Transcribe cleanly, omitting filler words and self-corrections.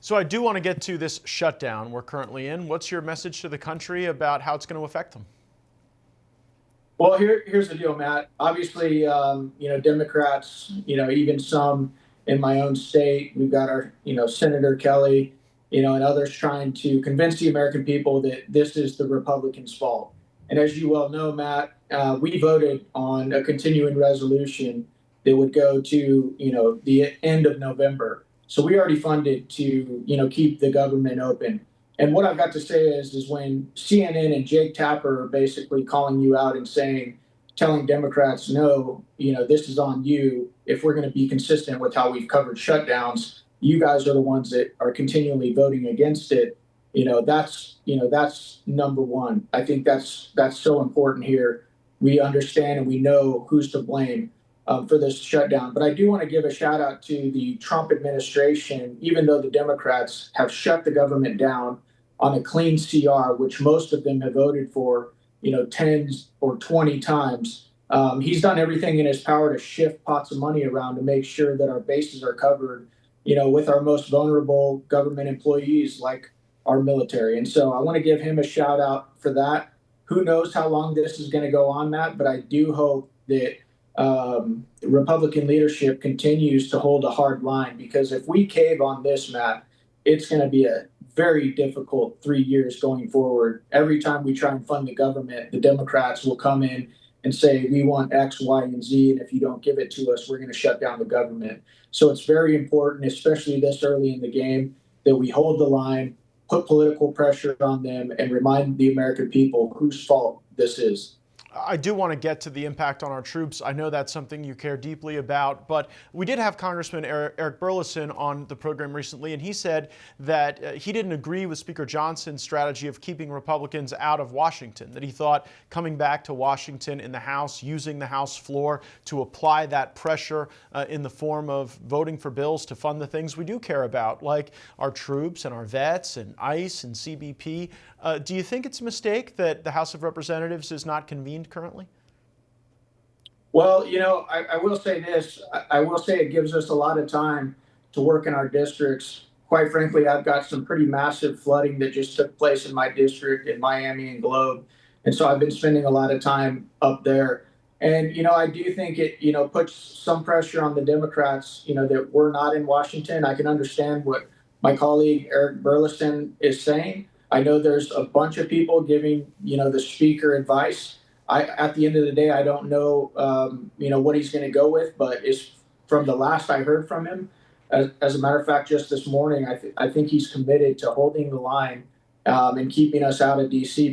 So I do want to get to this shutdown we're currently in. What's your message to the country about how it's going to affect them? Well, here's the deal, Matt. Obviously, Democrats, even some in my own state, we've got our, Senator Kelly, and others trying to convince the American people that this is the Republicans' fault. And as you well know, Matt, we voted on a continuing resolution that would go to, the end of November. So we already funded to, keep the government open. And what I've got to say is when CNN and Jake Tapper are basically calling you out and telling Democrats, no, this is on you. If we're going to be consistent with how we've covered shutdowns, you guys are the ones that are continually voting against it. That's number one. I think that's so important here. We understand and we know who's to blame for this shutdown. But I do want to give a shout out to the Trump administration, even though the Democrats have shut the government down on a clean CR, which most of them have voted for, 10 or 20 times. He's done everything in his power to shift pots of money around to make sure that our bases are covered, with our most vulnerable government employees like our military. And so I want to give him a shout out for that. Who knows how long this is going to go on, Matt, but I do hope that Republican leadership continues to hold a hard line, because if we cave on this, Matt, it's going to be a very difficult 3 years going forward. Every time we try and fund the government, the Democrats will come in and say, we want X, Y, and Z. And if you don't give it to us, we're going to shut down the government. So it's very important, especially this early in the game, that we hold the line, put political pressure on them, and remind the American people whose fault this is. I do want to get to the impact on our troops. I know that's something you care deeply about, but we did have Congressman Eric Burlison on the program recently, and he said that he didn't agree with Speaker Johnson's strategy of keeping Republicans out of Washington, that he thought coming back to Washington in the House, using the House floor to apply that pressure in the form of voting for bills to fund the things we do care about, like our troops and our vets and ICE and CBP. Do you think it's a mistake that the House of Representatives is not convened currently? Well, I will say this. I will say it gives us a lot of time to work in our districts. Quite frankly, I've got some pretty massive flooding that just took place in my district in Miami and Globe. And so I've been spending a lot of time up there. And, I do think it, puts some pressure on the Democrats, that we're not in Washington. I can understand what my colleague Eric Burlison is saying. I know there's a bunch of people giving, the speaker advice. At the end of the day, I don't know, what he's going to go with, but from the last I heard from him, as a matter of fact, just this morning, I think he's committed to holding the line and keeping us out of D.C.